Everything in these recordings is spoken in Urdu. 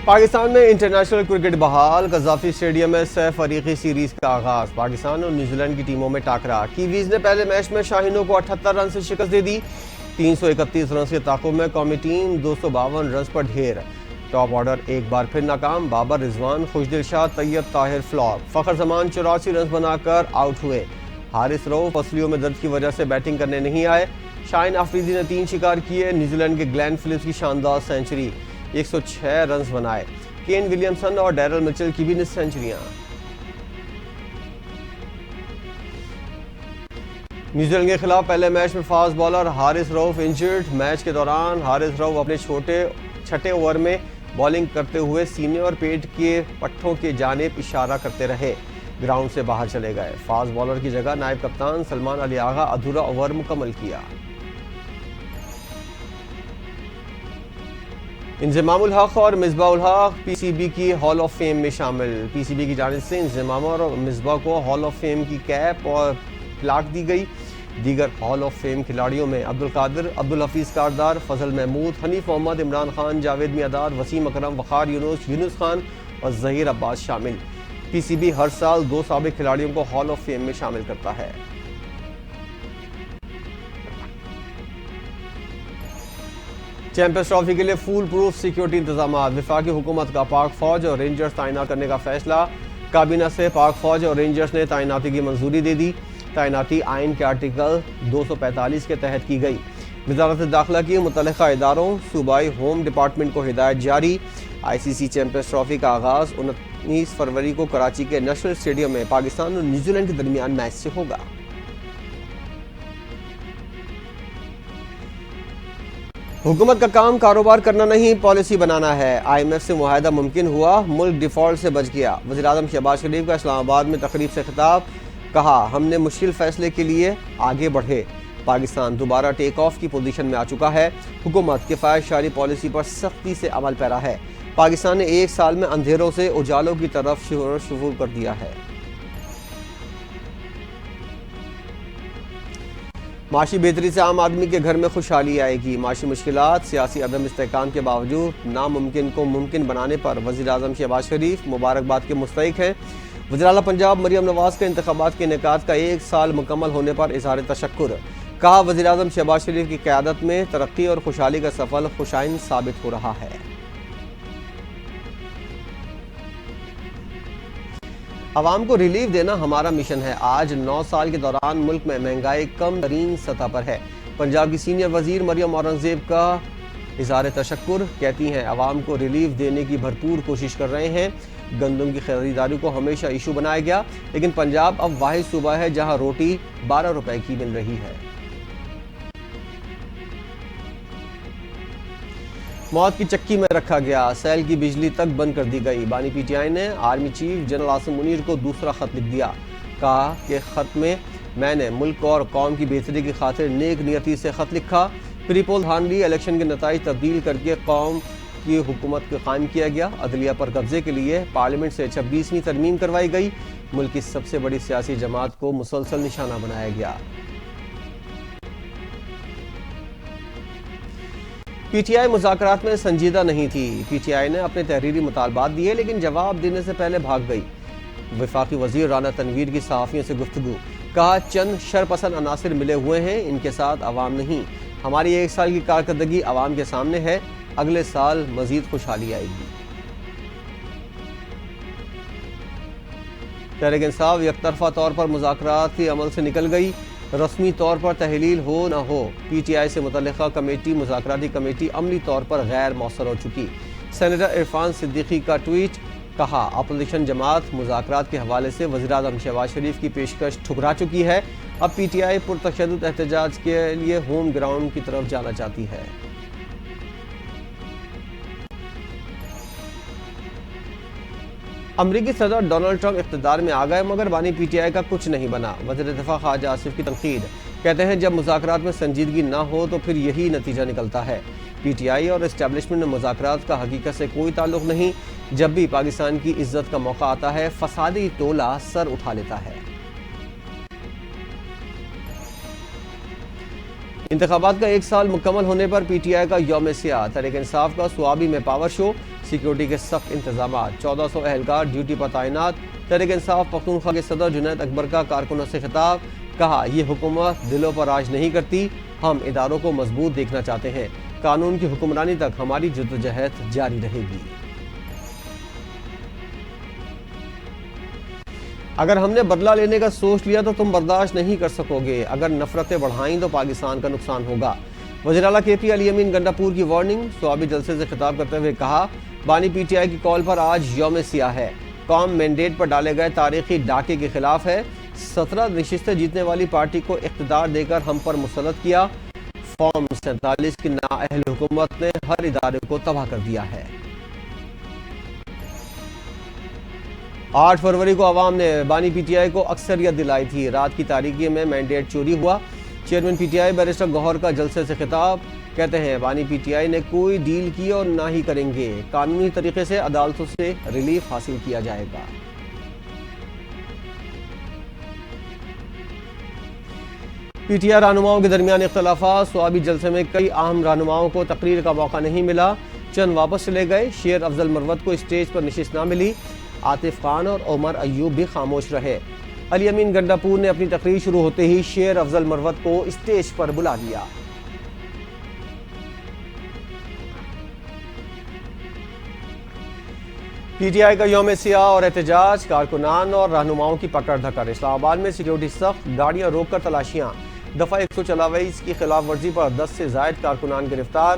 پاکستان میں انٹرنیشنل کرکٹ بحال، قذافی اسٹیڈیم میں سہ فریقی سیریز کا آغاز۔ پاکستان اور نیوزی لینڈ کی ٹیموں میں ٹاکرا۔ کیویز نے پہلے میچ میں شاہینوں کو 78 رن سے شکست دے دی۔ 331 رنز کے تعاقب میں قومی ٹیم 252 رنز پر ڈھیر۔ ٹاپ آرڈر ایک بار پھر ناکام، بابر رضوان، خوشدل شاہ، طیب طاہر فلاپ۔ فخر زمان 84 رنز بنا کر آؤٹ ہوئے۔ حارث رؤف پسلیوں میں درد کی وجہ سے بیٹنگ کرنے نہیں آئے۔ شاہین آفریدی نے 3 شکار کیے۔ نیوزی لینڈ کے گلین فلپس کی شاندار سنچری، 106 رنز بنائے۔ کین ولیمسن اور ڈیرل مچل کی بھی نصف سنچریاں۔ نیوزی لینڈ کے خلاف پہلے میچ میں فاسٹ بالر حارث رؤف انجرڈ۔ میچ کے دوران حارث رؤف اپنے چھٹے اوور میں بالنگ کرتے ہوئے سینے اور پیٹ کے پٹھوں کی جانب اشارہ کرتے رہے، گراؤنڈ سے باہر چلے گئے۔ فاسٹ بالر کی جگہ نائب کپتان سلمان علی آغا ادھورا اوور مکمل کیا۔ انضمام الحق اور مصباح الحق پی سی بی کی ہال آف فیم میں شامل۔ پی سی بی کی جانب سے انضمام اور مصباح کو ہال آف فیم کی کیپ اور پلاک دی گئی۔ دیگر ہال آف فیم کھلاڑیوں میں عبدالقادر، عبدالحفیظ کاردار، فضل محمود، حنیف محمد، عمران خان، جاوید میاندار، وسیم اکرم، وقار یونس، یونس خان اور ظہیر عباس شامل۔ پی سی بی ہر سال 2 سابق کھلاڑیوں کو ہال آف فیم میں شامل کرتا ہے۔ چیمپئنز ٹرافی کے لیے فول پروف سیکیورٹی انتظامات۔ وفاقی حکومت کا پاک فوج اور رینجرز تعینات کرنے کا فیصلہ۔ کابینہ سے پاک فوج اور رینجرز نے تعیناتی کی منظوری دے دی۔ تعیناتی آئین کے آرٹیکل 245 کے تحت کی گئی۔ وزارت داخلہ کی متعلقہ اداروں، صوبائی ہوم ڈپارٹمنٹ کو ہدایت جاری۔ آئی سی سی چیمپئنز ٹرافی کا آغاز 19 فروری کو کراچی کے نیشنل اسٹیڈیم میں پاکستان اور نیوزی لینڈ کے درمیان میچ سے ہوگا۔ حکومت کا کام کاروبار کرنا نہیں، پالیسی بنانا ہے۔ آئی ایم ایف سے معاہدہ ممکن ہوا، ملک ڈیفالٹ سے بچ گیا۔ وزیراعظم شہباز شریف کا اسلام آباد میں تقریب سے خطاب، کہا ہم نے مشکل فیصلے کے لیے آگے بڑھے۔ پاکستان دوبارہ ٹیک آف کی پوزیشن میں آ چکا ہے۔ حکومت کفایت شعاری پالیسی پر سختی سے عمل پیرا ہے۔ پاکستان نے 1 سال میں اندھیروں سے اجالوں کی طرف شروع کر دیا ہے۔ معاشی بہتری سے عام آدمی کے گھر میں خوشحالی آئے گی۔ معاشی مشکلات، سیاسی عدم استحکام کے باوجود ناممکن کو ممکن بنانے پر وزیراعظم شہباز شریف مبارکباد کے مستحق ہیں۔ وزیراعلیٰ پنجاب مریم نواز کا انتخابات کے انعقاد کا 1 سال مکمل ہونے پر اظہار تشکر۔ کہا وزیراعظم شہباز شریف کی قیادت میں ترقی اور خوشحالی کا سفر خوشائند ثابت ہو رہا ہے۔ عوام کو ریلیف دینا ہمارا مشن ہے۔ آج 9 سال کے دوران ملک میں مہنگائی کم ترین سطح پر ہے۔ پنجاب کی سینئر وزیر مریم اورنگزیب کا اظہار تشکر، کہتی ہیں عوام کو ریلیف دینے کی بھرپور کوشش کر رہے ہیں۔ گندم کی خریداری کو ہمیشہ ایشو بنایا گیا، لیکن پنجاب اب واحد صوبہ ہے جہاں روٹی 12 روپے کی مل رہی ہے۔ موت کی چکی میں رکھا گیا، سیل کی بجلی تک بند کر دی گئی۔ بانی پی ٹی آئی نے army chief general Asim Munir کو دوسرا خط لکھ دیا۔ کہا کہ خط میں نے ملک اور قوم کی بہتری کی خاطر نیک نیتی سے خط لکھا۔ پری پول دھاندلی الیکشن کے نتائج تبدیل کر کے قوم کی حکومت کو قائم کیا گیا۔ عدلیہ پر قبضے کے لیے پارلیمنٹ سے 26ویں ترمیم کروائی گئی۔ ملک کی سب سے بڑی سیاسی جماعت کو مسلسل نشانہ بنایا گیا۔ پی ٹی آئی مذاکرات میں سنجیدہ نہیں تھی۔ پی ٹی آئی نے اپنے تحریری مطالبات دیے لیکن جواب دینے سے پہلے بھاگ گئی۔ وفاقی وزیر رانا تنویر کی صحافیوں سے گفتگو، کہا چند شرپسند عناصر ملے ہوئے ہیں، ان کے ساتھ عوام نہیں۔ ہماری 1 سال کی کارکردگی عوام کے سامنے ہے، اگلے سال مزید خوشحالی آئے گی۔ تحریک انصاف یک طرفہ طور پر مذاکراتی عمل سے نکل گئی۔ رسمی طور پر تحلیل ہو نہ ہو، پی ٹی آئی سے متعلقہ کمیٹی مذاکراتی کمیٹی عملی طور پر غیر مؤثر ہو چکی۔ سینیٹر عرفان صدیقی کا ٹویٹ، کہا اپوزیشن جماعت مذاکرات کے حوالے سے وزیراعظم شہباز شریف کی پیشکش ٹھکرا چکی ہے۔ اب پی ٹی آئی پرتشدد احتجاج کے لیے ہوم گراؤنڈ کی طرف جانا چاہتی ہے۔ امریکی صدر ڈونلڈ ٹرمپ اقتدار میں آ گئے مگر بانی پی ٹی آئی کا کچھ نہیں بنا۔ وزیر دفاع خواجہ آصف کی تنقید، کہتے ہیں جب مذاکرات میں سنجیدگی نہ ہو تو پھر یہی نتیجہ نکلتا ہے۔ پی ٹی آئی اور اسٹیبلشمنٹ میں مذاکرات کا حقیقت سے کوئی تعلق نہیں۔ جب بھی پاکستان کی عزت کا موقع آتا ہے، فسادی ٹولہ سر اٹھا لیتا ہے۔ انتخابات کا 1 سال مکمل ہونے پر پی ٹی آئی کا یوم سیاہ، تحریک انصاف کا سوابی میں پاور شو، سیکیورٹی کے سخت انتظامات، 1400 اہلکار ڈیوٹی پر تعینات۔ تحریک انصاف پختونخوا کے صدر جنید اکبر کا کارکنوں سے خطاب، کہا یہ حکومت دلوں پر راج نہیں کرتی، ہم اداروں کو مضبوط دیکھنا چاہتے ہیں، قانون کی حکمرانی تک ہماری جدوجہد جاری رہے گی۔ اگر ہم نے بدلہ لینے کا سوچ لیا تو تم برداشت نہیں کر سکو گے، اگر نفرتیں بڑھائیں تو پاکستان کا نقصان ہوگا۔ وزیر اعلیٰ کے پی علی امین گنڈاپور کی وارننگ، سوابی جلسے سے خطاب کرتے ہوئے کہا، بانی پی ٹی آئی کی کال پر آج یوم سیاہ ہے، قوم مینڈیٹ پر ڈالے گئے تاریخی ڈاکے کے خلاف ہے، 17 نشستیں جیتنے والی پارٹی کو اقتدار دے کر ہم پر مسلط کیا، فارم 47 کی نااہل حکومت نے ہر ادارے کو تباہ کر دیا ہے۔ 8 فروری کو عوام نے بانی پی ٹی آئی کو اکثریت دلائی تھی، رات کی تاریکی میں مینڈیٹ چوری ہوا۔ Chairman P T I barrister Gohar کا جلسے سے خطاب، کہتے ہیں بانی پی ٹی آئی نے کوئی ڈیل کی اور نہ ہی کریں گے، قانونی طریقے سے عدالتوں سے ریلیف حاصل کیا جائے گا۔ پی ٹی آئی رہنماؤں کے درمیان اختلافات، سوابی جلسے میں کئی اہم رہنماؤں کو تقریر کا موقع نہیں ملا، چند واپس چلے گئے، شیر افضل مروت کو اسٹیج پر نشست نہ ملی، عاطف خان اور عمر ایوب بھی خاموش رہے۔ علی امین گنڈاپور نے اپنی تقریر شروع ہوتے ہی شیر افضل مروت کو اسٹیج پر بلا لیا۔ پی ٹی آئی کا یوم سیاہ اور احتجاج، کارکنان اور رہنماؤں کی پکڑ دھکڑ، اسلام آباد میں سیکیورٹی سخت، گاڑیاں روک کر تلاشیاں، دفعہ 144 کی خلاف ورزی پر 10 سے زائد کارکنان گرفتار۔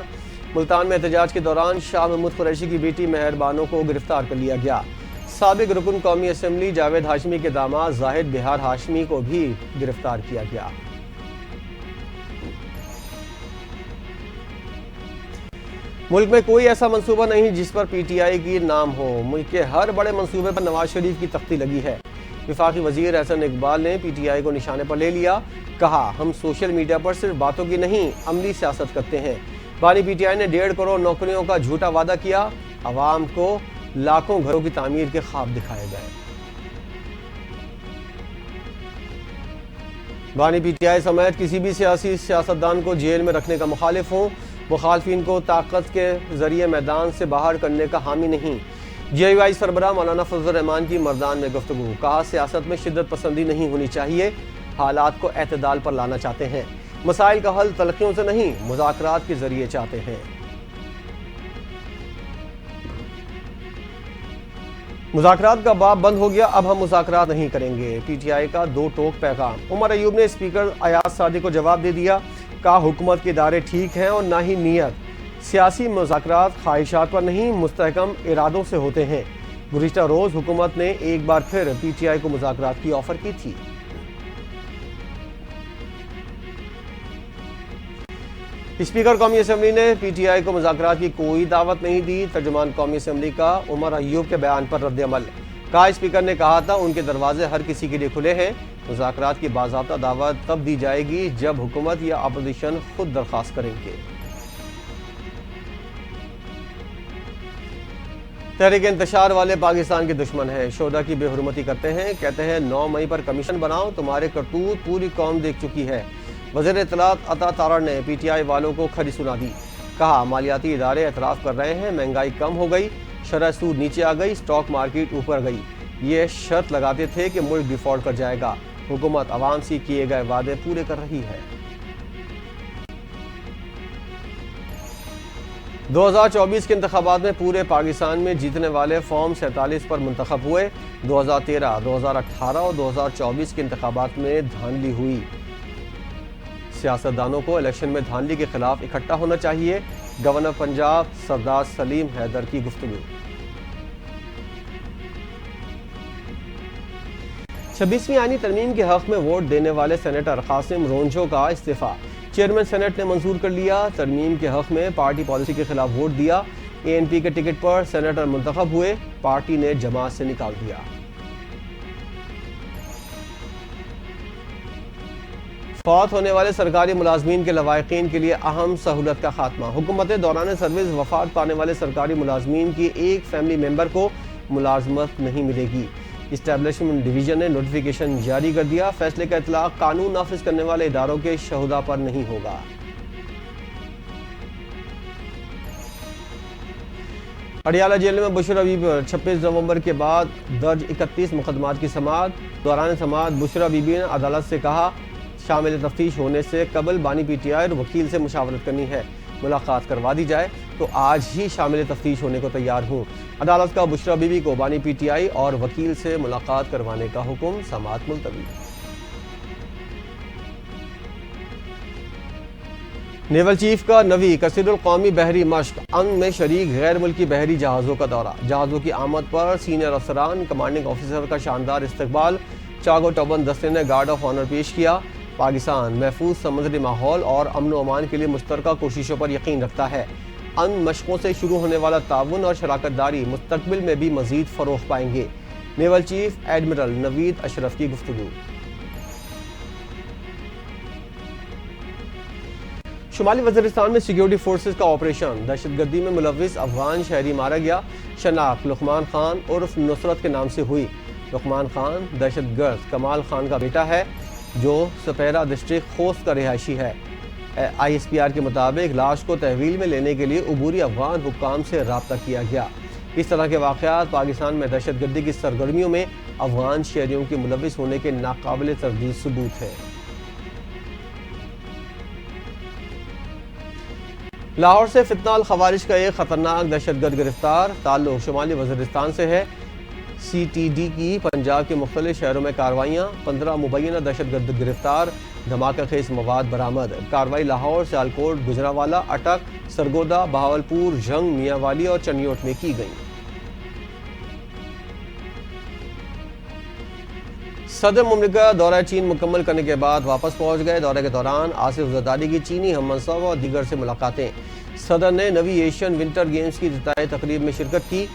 ملتان میں احتجاج کے دوران شاہ محمود قریشی کی بیٹی مہر بانو کو گرفتار کر لیا گیا۔ سابق رکن قومی اسمبلی جاوید ہاشمی کے داماد زاہد بہار ہاشمی کو بھی گرفتار کیا گیا۔ ملک میں کوئی ایسا منصوبہ نہیں جس پر پی ٹی آئی کی نام ہو، ملک کے ہر بڑے منصوبے پر نواز شریف کی تختی لگی ہے۔ وفاقی وزیر احسن اقبال نے پی ٹی آئی کو نشانے پر لے لیا، کہا ہم سوشل میڈیا پر صرف باتوں کی نہیں عملی سیاست کرتے ہیں۔ بانی پی ٹی آئی نے 1.5 کروڑ نوکریوں کا جھوٹا وعدہ کیا، عوام کو لاکھوں گھروں کی تعمیر کے خواب دکھائے گئے۔ بانی پی ٹی آئی سمیت کسی بھی سیاسی سیاستدان کو جیل میں رکھنے کا مخالف ہوں، مخالفین کو طاقت کے ذریعے میدان سے باہر کرنے کا حامی نہیں۔ جے یو آئی سربراہ مولانا فضل الرحمان کی مردان میں گفتگو، کہا سیاست میں شدت پسندی نہیں ہونی چاہیے، حالات کو اعتدال پر لانا چاہتے ہیں، مسائل کا حل تلخیوں سے نہیں مذاکرات کے ذریعے چاہتے ہیں۔ مذاکرات کا باب بند ہو گیا، اب ہم مذاکرات نہیں کریں گے، پی ٹی آئی کا 2 ٹوک پیغام۔ عمر ایوب نے اسپیکر ایاز صادق کو جواب دے دیا، کہا حکومت کے ادارے ٹھیک ہیں اور نہ ہی نیت، سیاسی مذاکرات خواہشات پر نہیں مستحکم ارادوں سے ہوتے ہیں۔ گزشتہ روز حکومت نے ایک بار پھر پی ٹی آئی کو مذاکرات کی آفر کی تھی۔ اسپیکر قومی اسمبلی نے پی ٹی آئی کو مذاکرات کی کوئی دعوت نہیں دی، ترجمان قومی اسمبلی کا عمر ایوب کے بیان پر رد عمل، کہا اسپیکر نے کہا تھا ان کے دروازے ہر کسی کے لیے کھلے ہیں، مذاکرات کی باضابطہ دعوت تب دی جائے گی جب حکومت یا اپوزیشن خود درخواست کریں گے۔ تحریک انتشار والے پاکستان کے دشمن ہیں، شہداء کی بے حرمتی کرتے ہیں، کہتے ہیں 9 مئی پر کمیشن بناؤ، تمہارے کرتوت پوری قوم دیکھ چکی ہے۔ وزیر اطلاعات عطا تارڑ نے پی ٹی آئی والوں کو کھری سنا دی، کہا مالیاتی ادارے اعتراف کر رہے ہیں مہنگائی کم ہو گئی، شرح سود نیچے آ گئی، سٹاک مارکیٹ اوپر گئی، یہ شرط لگاتے تھے کہ ملک ڈیفالٹ کر جائے گا، حکومت عوام سے کیے گئے وعدے پورے کر رہی ہے۔ 2024 کے انتخابات میں پورے پاکستان میں جیتنے والے فارم 47 پر منتخب ہوئے، 2013، 2018 اور 2024 کے انتخابات میں دھاندلی ہوئی، سیاستدانوں کو الیکشن میں دھاندلی کے خلاف اکٹھا ہونا چاہیے، گورنر پنجاب سردار سلیم حیدر کی گفتگو۔ 26ویں آئینی ترمیم کے حق میں ووٹ دینے والے سینیٹر قاسم رونجھو کا استعفیٰ، چیئرمین سینٹ نے منظور کر لیا، ترمیم کے حق میں پارٹی پالیسی کے خلاف ووٹ دیا، اے این پی کے ٹکٹ پر سینیٹر منتخب ہوئے، پارٹی نے جماعت سے نکال دیا۔ فوت ہونے والے سرکاری ملازمین کے لواحقین کے لیے اہم سہولت کا خاتمہ، حکومت دوران سروس وفات پانے والے سرکاری ملازمین کی ایک فیملی ممبر کو ملازمت نہیں ملے گی، اسٹیبلشمنٹ ڈویژن نے نوٹیفیکیشن جاری کر دیا، فیصلے کا اطلاق قانون نافذ کرنے والے اداروں کے شہداء پر نہیں ہوگا۔ اڈیالہ جیل میں بشرا بی بی پر 26 نومبر کے بعد درج 31 مقدمات کی سماعت۔ دوران سماعت بشرا بی بی نے عدالت سے کہا شامل تفتیش ہونے سے قبل بانی پی ٹی آئی اور وکیل سے مشاورت کرنی ہے، ملاقات کروا دی جائے تو آج ہی شامل تفتیش ہونے کو تیار ہوں۔ عدالت کا بشرا بی بی کو بانی پی ٹی آئی اور وکیل سے ملاقات کروانے کا حکم، سماعت ملتوی۔ نیول چیف کا نوی کثیر القومی بحری مشق میں شریک غیر ملکی بحری جہازوں کا دورہ۔ جہازوں کی آمد پر سینئر افسران، کمانڈنگ آفیسر کا شاندار استقبال۔ چاگو ٹوبن دستے نے گارڈ آف آنر پیش کیا۔ پاکستان محفوظ سمندری ماحول اور امن و امان کے لیے مشترکہ کوششوں پر یقین رکھتا ہے۔ ان مشقوں سے شروع ہونے والا تعاون اور شراکت داری مستقبل میں بھی مزید فروغ پائیں گے۔ نیول چیف ایڈمرل نوید اشرف کی گفتگو۔ شمالی وزیرستان میں سیکیورٹی فورسز کا آپریشن، دہشت گردی میں ملوث افغان شہری مارا گیا۔ شناخت لقمان خان عرف نصرت کے نام سے ہوئی۔ لقمان خان دہشت گرد کمال خان کا بیٹا ہے جو سپیرا ڈسٹرکٹ خوست کا رہائشی ہے۔ آئی ایس پی آر کے مطابق لاش کو تحویل میں لینے کے لیے عبوری افغان حکام سے رابطہ کیا گیا۔ اس طرح کے واقعات پاکستان میں دہشت گردی کی سرگرمیوں میں افغان شہریوں کے ملوث ہونے کے ناقابل تردید ثبوت ہیں۔ لاہور سے فتنہ الخوارج کا ایک خطرناک دہشت گرد گرفتار، تعلق شمالی وزیرستان سے ہے۔ سی ٹی ڈی کی پنجاب کے مختلف شہروں میں کارروائیاں، 15 مبینہ دہشت گرد گرفتار، دھماکہ خیز مواد برآمد۔ کارروائی لاہور، سیالکوٹ، گجرانوالہ، اٹک، سرگودا، بہاولپور، جھنگ، میاں والی اور چنیوٹ میں کی گئیں۔ صدر مملکت دورہ چین مکمل کرنے کے بعد واپس پہنچ گئے۔ دورے کے دوران آصف زرداری کی چینی ہم منصب اور دیگر سے ملاقاتیں۔ صدر نے نویں ایشین ونٹر گیمز کی افتتاحی تقریب میں شرکت کی۔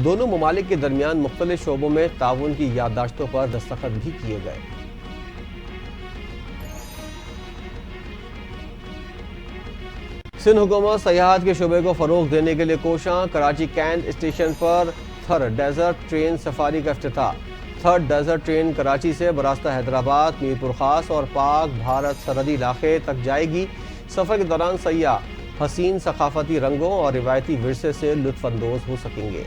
دونوں ممالک کے درمیان مختلف شعبوں میں تعاون کی یادداشتوں پر دستخط بھی کیے گئے۔ سندھ حکومت سیاحت کے شعبے کو فروغ دینے کے لیے کوشاں۔ کراچی کینٹ اسٹیشن پر تھر ڈیزرٹ ٹرین سفاری کا افتتاح۔ تھر ڈیزرٹ ٹرین کراچی سے براستہ حیدرآباد، میرپور خاص اور پاک بھارت سرحدی علاقے تک جائے گی۔ سفر کے دوران سیاح حسین ثقافتی رنگوں اور روایتی ورثے سے لطف اندوز ہو سکیں گے۔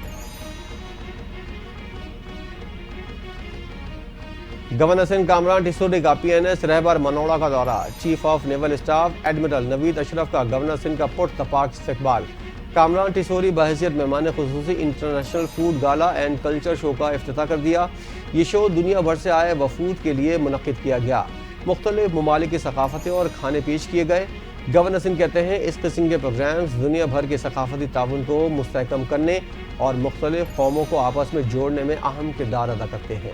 گورنر سندھ کامران ٹیسوری کا P N S Rahbar Manora کا دورہ۔ Chief of naval staff admiral Naveed Ashraf کا گورنر سندھ کا پرتپاک استقبال۔ کامران ٹیسوری بحیثیت مہمان خصوصی انٹرنیشنل فوڈ گالا اینڈ کلچر شو کا افتتاح کر دیا۔ یہ شو دنیا بھر سے آئے وفود کے لیے منعقد کیا گیا۔ مختلف ممالک کی ثقافتیں اور کھانے پیش کیے گئے۔ گورنر سندھ کہتے ہیں اس قسم کے پروگرامز دنیا بھر کے ثقافتی تعاون کو مستحکم کرنے اور مختلف قوموں کو آپس میں جوڑنے میں اہم کردار ادا کرتے ہیں۔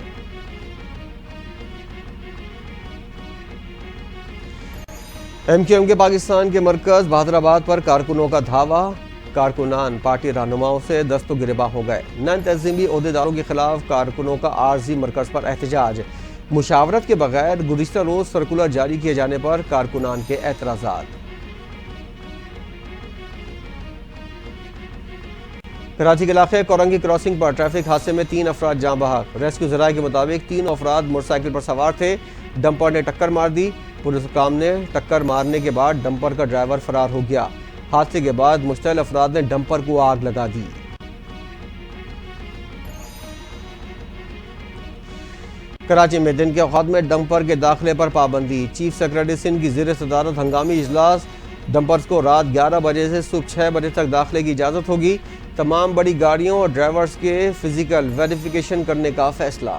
ایم کیو ایم کے پاکستان کے مرکز بہادر آباد پر کارکنوں کا دھاوا۔ کارکنان پارٹی رہنماؤں سے دست و گریباں ہو گئے۔ نن تنظیمی عہدیداروں کے خلاف کارکنوں کا عارضی مرکز پر احتجاج۔ مشاورت کے بغیر گزشتہ روز سرکولر جاری کیے جانے پر کارکنان کے اعتراضات۔ کراچی کے علاقے کورنگی کراسنگ پر ٹریفک حادثے میں 3 افراد جاں بحق۔ ریسکیو ذرائع کے مطابق 3 افراد موٹر سائیکل پر سوار تھے۔ ڈمپر نے ٹکر مار دی۔ پولیس حکام نے ٹکر مارنے کے بعد ڈمپر کا ڈرائیور فرار ہو گیا۔ حادثے کے بعد مشتعل افراد نے ڈمپر کو آگ لگا دی۔ کراچی میں دن کے اوقات میں ڈمپر کے داخلے پر پابندی۔ چیف سیکرٹری سندھ کی زیر صدارت ہنگامی اجلاس۔ ڈمپرز کو رات 11 بجے سے صبح 6 بجے تک داخلے کی اجازت ہوگی۔ تمام بڑی گاڑیوں اور ڈرائیورز کے فزیکل ویریفیکیشن کرنے کا فیصلہ۔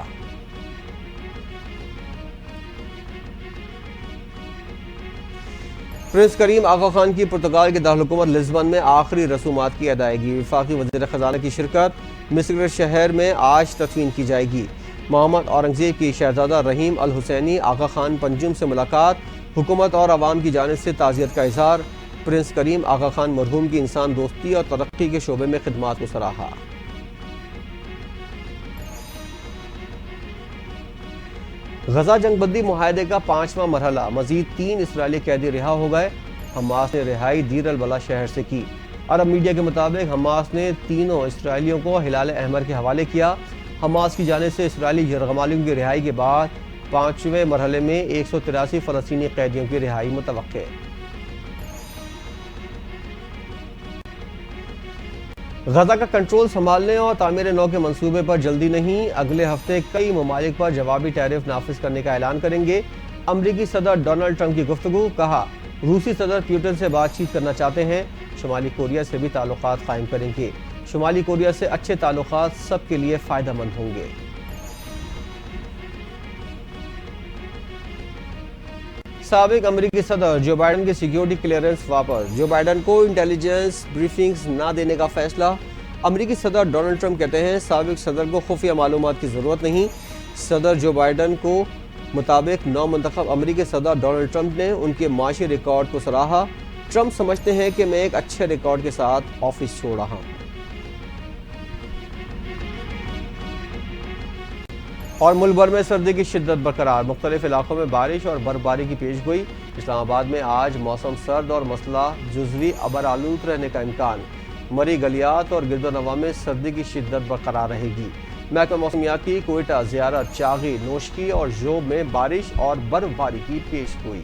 پرنس کریم آغا خان کی پرتگال کے دارالحکومت لزبن میں آخری رسومات کی ادائیگی۔ وفاقی وزیر خزانہ کی شرکت۔ مسکٹ شہر میں آج تدفین کی جائے گی۔ محمد اورنگزیب کی شہزادہ رحیم الحسینی آغا خان پنجم سے ملاقات۔ حکومت اور عوام کی جانب سے تعزیت کا اظہار۔ پرنس کریم آغا خان مرحوم کی انسان دوستی اور ترقی کے شعبے میں خدمات کو سراہا۔ غزہ جنگ بندی معاہدے کا 5واں مرحلہ، مزید 3 اسرائیلی قیدی رہا ہو گئے۔ حماس نے رہائی دیر البلح شہر سے کی۔ عرب میڈیا کے مطابق حماس نے تینوں اسرائیلیوں کو ہلال احمر کے حوالے کیا۔ حماس کی جانب سے اسرائیلی یرغمالیوں کی رہائی کے بعد 5ویں مرحلے میں 183 فلسطینی قیدیوں کی رہائی متوقع۔ غزہ کا کنٹرول سنبھالنے اور تعمیر نو کے منصوبے پر جلدی نہیں، اگلے ہفتے کئی ممالک پر جوابی ٹیرف نافذ کرنے کا اعلان کریں گے۔ امریکی صدر ڈونلڈ ٹرمپ کی گفتگو، کہا روسی صدر پیوٹن سے بات چیت کرنا چاہتے ہیں، شمالی کوریا سے بھی تعلقات قائم کریں گے، شمالی کوریا سے اچھے تعلقات سب کے لیے فائدہ مند ہوں گے۔ سابق امریکی صدر جو بائیڈن کی سیکیورٹی کلیئرنس واپس، جو بائیڈن کو انٹیلیجنس بریفنگز نہ دینے کا فیصلہ۔ امریکی صدر ڈونلڈ ٹرمپ کہتے ہیں سابق صدر کو خفیہ معلومات کی ضرورت نہیں۔ صدر جو بائیڈن کو مطابق نو منتخب امریکی صدر ڈونلڈ ٹرمپ نے ان کے معاشی ریکارڈ کو سراہا۔ ٹرمپ سمجھتے ہیں کہ میں ایک اچھے ریکارڈ کے ساتھ آفس چھوڑ رہا ہوں۔ اور ملک بھر میں سردی کی شدت برقرار، مختلف علاقوں میں بارش اور برفباری کی پیش گوئی۔ اسلام آباد میں آج موسم سرد اور مسلح جزوی ابرآلود رہنے کا امکان، مری گلیات اور گرد و نواح میں سردی کی شدت برقرار رہے گی۔ محکمہ موسمیات کی کوئٹہ، زیارت، چاغی، نوشکی اور ژوب میں بارش اور برفباری کی پیش گوئی۔